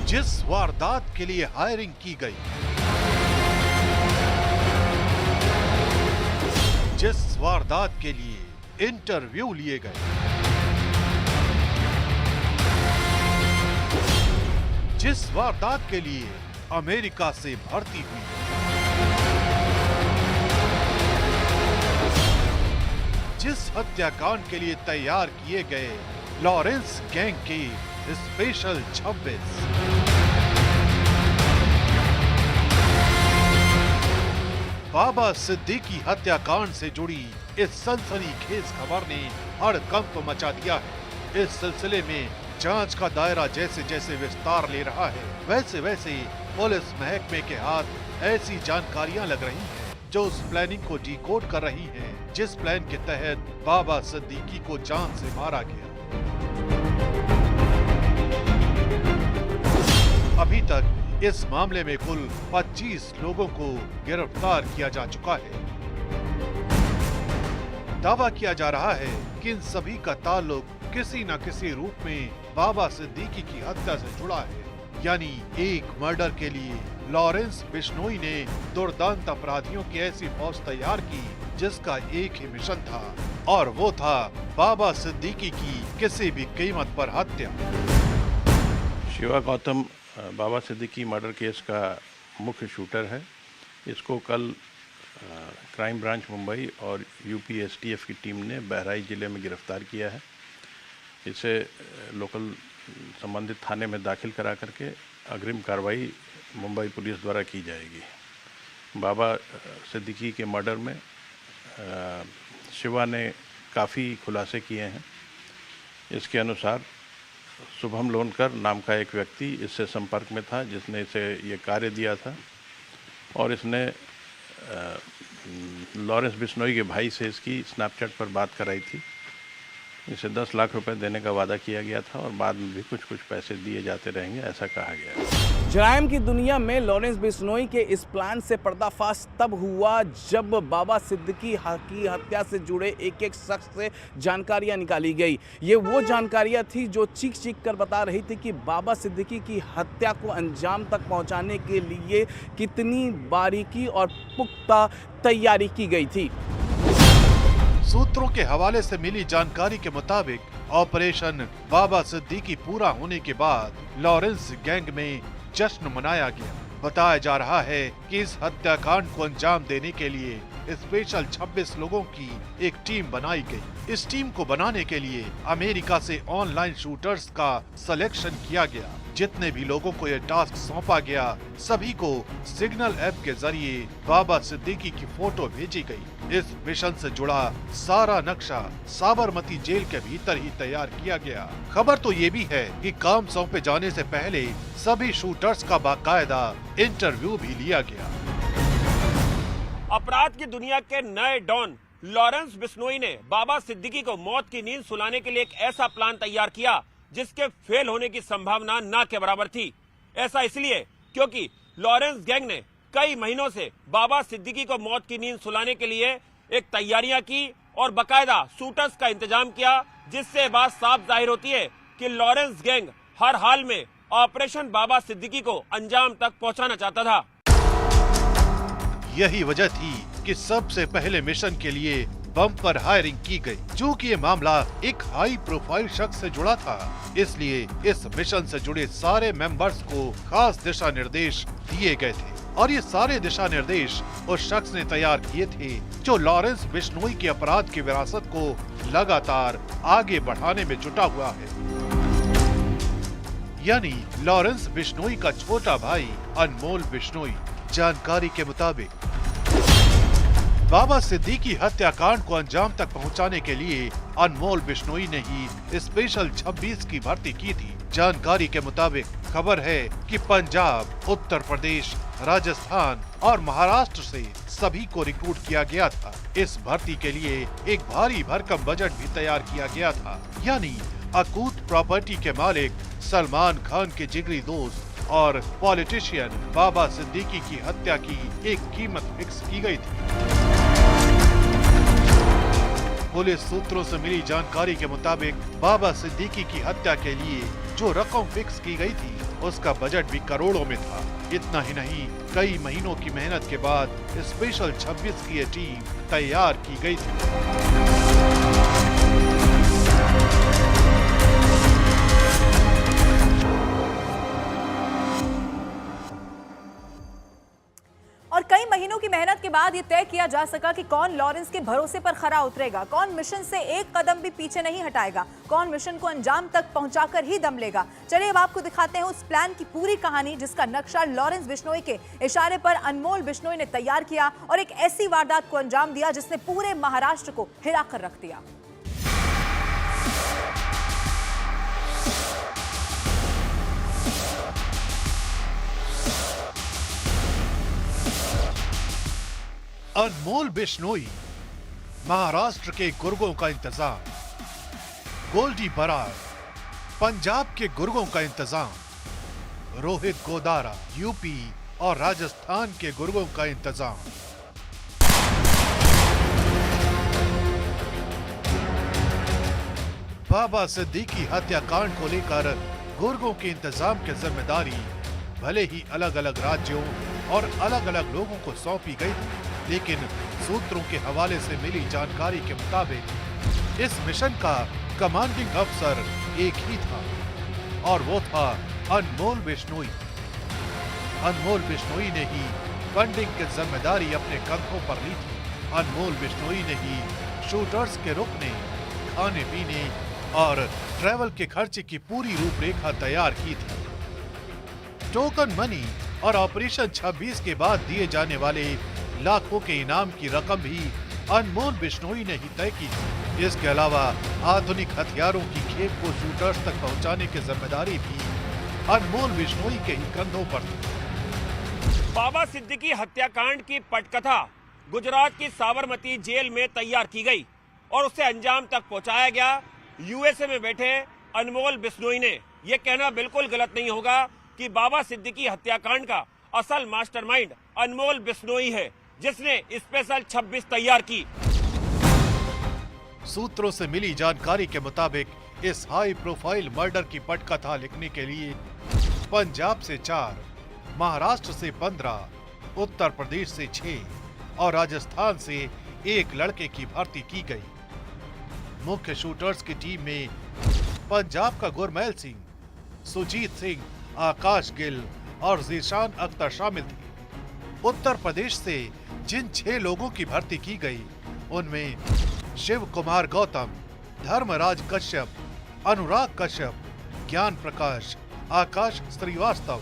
जिस वारदात के लिए हायरिंग की गई, जिस वारदात के लिए इंटरव्यू लिए गए, जिस वारदात के लिए अमेरिका से भर्ती हुई, जिस हत्याकांड के लिए तैयार किए गए लॉरेंस गैंग की स्पेशल 26, बाबा सिद्दीकी हत्याकांड से जुड़ी इस सनसनीखेज खबर ने हड़कंप मचा दिया है। इस सिलसिले में जांच का दायरा जैसे जैसे विस्तार ले रहा है, वैसे वैसे पुलिस महकमे के हाथ ऐसी जानकारियां लग रही हैं जो उस प्लानिंग को डिकोड कर रही है जिस प्लान के तहत बाबा सिद्दीकी को जान से मारा गया। अभी तक इस मामले में कुल 25 लोगों को गिरफ्तार किया जा चुका है। दावा किया जा रहा है कि इन सभी का ताल्लुक किसी न किसी रूप में बाबा सिद्दीकी की हत्या से जुड़ा है। यानी एक मर्डर के लिए लॉरेंस बिश्नोई ने दुर्दांत अपराधियों की ऐसी फौज तैयार की जिसका एक ही मिशन था, और वो था बाबा सिद्दीकी की किसी भी कीमत पर हत्या। शिवा गौतम बाबा सिद्दीकी मर्डर केस का मुख्य शूटर है। इसको कल क्राइम ब्रांच मुंबई और यूपी एसटीएफ की टीम ने बहराइच जिले में गिरफ्तार किया है। इसे लोकल संबंधित थाने में दाखिल करा करके अग्रिम कार्रवाई मुंबई पुलिस द्वारा की जाएगी। बाबा सिद्दीकी के मर्डर में शिवा ने काफ़ी खुलासे किए हैं। इसके अनुसार शुभम लोनकर नाम का एक व्यक्ति इससे संपर्क में था जिसने इसे ये कार्य दिया था, और इसने लॉरेंस बिश्नोई के भाई से इसकी स्नैपचैट पर बात कराई थी। इसे 10 लाख रुपए देने का वादा किया गया था और बाद में भी कुछ पैसे दिए जाते रहेंगे, ऐसा कहा गया है। जराइम की दुनिया में लॉरेंस बिश्नोई के इस प्लान से पर्दाफाश तब हुआ जब बाबा सिद्दीकी की हत्या से जुड़े एक एक शख्स से जानकारियां निकाली गई। ये वो जानकारियां थी जो चीख चीख कर बता रही थी कि बाबा सिद्दीकी की हत्या को अंजाम तक पहुंचाने के लिए कितनी बारीकी और पुख्ता तैयारी की गई थी। सूत्रों के हवाले से मिली जानकारी के मुताबिक ऑपरेशन बाबा सिद्दीकी पूरा होने के बाद लॉरेंस गैंग में जश्न मनाया गया। बताया जा रहा है कि इस हत्याकांड को अंजाम देने के लिए स्पेशल 26 लोगों की एक टीम बनाई गई। इस टीम को बनाने के लिए अमेरिका से ऑनलाइन शूटर्स का सिलेक्शन किया गया। जितने भी लोगों को यह टास्क सौंपा गया सभी को सिग्नल ऐप के जरिए बाबा सिद्दीकी की फोटो भेजी गई। इस मिशन से जुड़ा सारा नक्शा साबरमती जेल के भीतर ही तैयार किया गया। खबर तो ये भी है कि काम सौंपे जाने से पहले सभी शूटर्स का बाकायदा इंटरव्यू भी लिया गया। अपराध की दुनिया के नए डॉन लॉरेंस बिश्नोई ने बाबा सिद्दीकी को मौत की नींद सुलाने के लिए एक ऐसा प्लान तैयार किया जिसके फेल होने की संभावना ना के बराबर थी। ऐसा इसलिए क्योंकि लॉरेंस गैंग ने कई महीनों से बाबा सिद्दीकी को मौत की नींद सुलाने के लिए एक तैयारियां की और बकायदा शूटर्स का इंतजाम किया, जिससे बात साफ जाहिर होती है कि लॉरेंस गैंग हर हाल में ऑपरेशन बाबा सिद्दीकी को अंजाम तक पहुंचाना चाहता था। यही वजह थी कि सबसे पहले मिशन के लिए बम पर हायरिंग की गई। चूँकि ये मामला एक हाई प्रोफाइल शख्स से जुड़ा था, इसलिए इस मिशन से जुड़े सारे मेंबर्स को खास दिशा निर्देश दिए गए थे, और ये सारे दिशा निर्देश उस शख्स ने तैयार किए थे जो लॉरेंस बिश्नोई के अपराध की विरासत को लगातार आगे बढ़ाने में जुटा हुआ है। यानी लॉरेंस बिश्नोई का छोटा भाई अनमोल बिश्नोई। जानकारी के मुताबिक बाबा सिद्दीकी हत्याकांड को अंजाम तक पहुंचाने के लिए अनमोल बिश्नोई ने ही स्पेशल 26 की भर्ती की थी। जानकारी के मुताबिक खबर है कि पंजाब, उत्तर प्रदेश, राजस्थान और महाराष्ट्र से सभी को रिक्रूट किया गया था। इस भर्ती के लिए एक भारी भरकम बजट भी तैयार किया गया था। यानी अकूत प्रॉपर्टी के मालिक सलमान खान के जिगरी दोस्त और पॉलिटिशियन बाबा सिद्दीकी की हत्या की एक कीमत फिक्स की गई थी। पुलिस सूत्रों से मिली जानकारी के मुताबिक बाबा सिद्दीकी की हत्या के लिए जो रकम फिक्स की गई थी उसका बजट भी करोड़ों में था। इतना ही नहीं, कई महीनों की मेहनत के बाद स्पेशल 26 की ये टीम तैयार की गई थी। और कई महीनों की मेहनत के बाद ये तय किया जा सका कि कौन लॉरेंस के भरोसे पर खरा उतरेगा, कौन मिशन से एक कदम भी पीछे नहीं हटाएगा, कौन मिशन को अंजाम तक पहुंचाकर ही दम लेगा। चलिए अब आपको दिखाते हैं उस प्लान की पूरी कहानी जिसका नक्शा लॉरेंस बिश्नोई के इशारे पर अनमोल बिश्नोई ने तैयार किया और एक ऐसी वारदात को अंजाम दिया जिसने पूरे महाराष्ट्र को हिला कर रख दिया। अनमोल बिश्नोई, महाराष्ट्र के गुर्गों का इंतजाम, गोल्डी बरार, पंजाब के गुर्गों का इंतजाम, रोहित गोदारा, यूपी और राजस्थान के गुर्गों का इंतजाम। बाबा सिद्दीकी हत्याकांड को लेकर गुर्गों के इंतजाम की जिम्मेदारी भले ही अलग अलग राज्यों और अलग अलग लोगों को सौंपी गई थी, लेकिन सूत्रों के हवाले से मिली जानकारी के मुताबिक इस मिशन का कमांडिंग अफसर एक ही था और वो था अनमोल बिश्नोई। अनमोल बिश्नोई ने ही फंडिंग की जिम्मेदारी अपने कंधों पर ली थी। अनमोल बिश्नोई ने ही शूटर्स के रुकने, खाने पीने और ट्रैवल के खर्चे की पूरी रूपरेखा तैयार की थी। टोकन मनी और ऑपरेशन 26 के बाद दिए जाने वाले लाखों के इनाम की रकम भी अनमोल बिश्नोई ने ही तय की थी। इसके अलावा आधुनिक हथियारों की खेप को शूटर्स तक पहुंचाने की जिम्मेदारी भी अनमोल बिश्नोई के ही कंधों पर थी। बाबा सिद्दीकी हत्याकांड की पटकथा गुजरात की साबरमती जेल में तैयार की गई और उसे अंजाम तक पहुंचाया गया यूएसए में बैठे अनमोल बिश्नोई ने। यह कहना बिल्कुल गलत नहीं होगा कि बाबा सिद्दीकी हत्याकांड का असल मास्टरमाइंड अनमोल बिश्नोई है, जिसने स्पेशल 26 तैयार की। सूत्रों से मिली जानकारी के मुताबिक इस हाई प्रोफाइल मर्डर की पटकथा लिखने के लिए पंजाब से 4, महाराष्ट्र से 15, उत्तर प्रदेश से 6 और राजस्थान से 1 लड़के की भर्ती की गई। मुख्य शूटर्स की टीम में पंजाब का गुरमैल सिंह, सुजीत सिंह, आकाश गिल और जीशान अख्तर शामिल थे। उत्तर प्रदेश से जिन 6 लोगों की भर्ती की गई उनमें शिव कुमार गौतम, धर्मराज कश्यप, अनुराग कश्यप, ज्ञान प्रकाश, आकाश श्रीवास्तव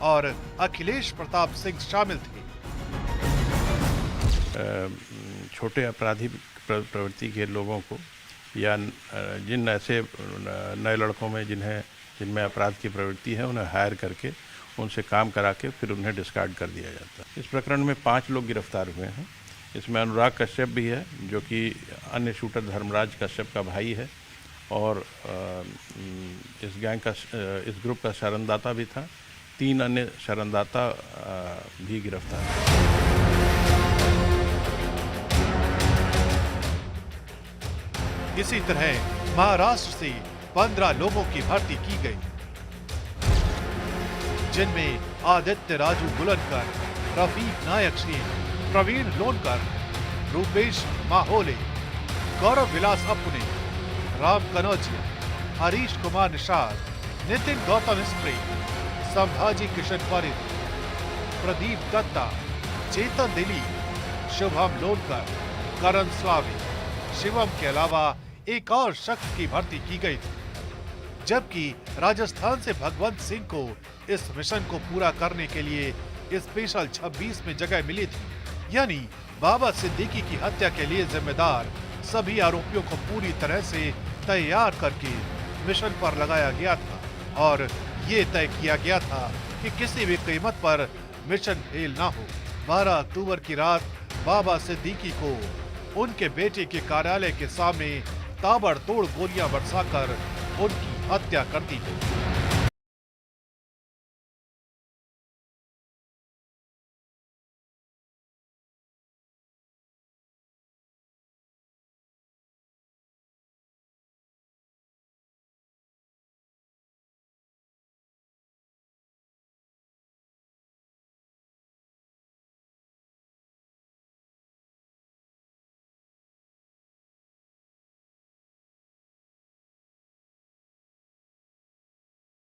और अखिलेश प्रताप सिंह शामिल थे। छोटे आपराधिक प्रवृत्ति के लोगों को या जिन ऐसे नए लड़कों में जिनमें अपराध की प्रवृत्ति है उन्हें हायर करके उनसे काम करा के फिर उन्हें डिस्कार्ड कर दिया जाता है। इस प्रकरण में 5 लोग गिरफ्तार हुए हैं। इसमें अनुराग कश्यप भी है जो कि अन्य शूटर धर्मराज कश्यप का भाई है और इस ग्रुप का शरणदाता भी था। 3 अन्य शरणदाता भी गिरफ्तार हैं। इसी तरह महाराष्ट्र से 15 लोगों की भर्ती की गई, जिनमें आदित्य राजू बुलनकर, रफीक नायक सिंह, प्रवीण लोनकर, रूपेश माहोले, गौरव विलास अपुने, राम कनौजिया, हरीश कुमार निषाद, नितिन गौतम स्प्रे, संभाजी किशन परिद, प्रदीप दत्ता, चेतन दिलीप, शुभम लोनकर, करण स्वामी, शिवम के अलावा एक और शख्स की भर्ती की गई थी। जबकि राजस्थान से भगवंत सिंह को इस मिशन को पूरा करने के लिए स्पेशल 26 में जगह मिली थी। यानी बाबा सिद्दीकी की हत्या के लिए जिम्मेदार सभी आरोपियों को पूरी तरह से तैयार करके मिशन पर लगाया गया था और ये तय किया गया था कि किसी भी कीमत पर मिशन फेल ना हो। 12 अक्टूबर की रात बाबा सिद्दीकी को उनके बेटे के कार्यालय के सामने ताबड़तोड़ गोलियां बरसाकर उनकी हत्या कर दी गई।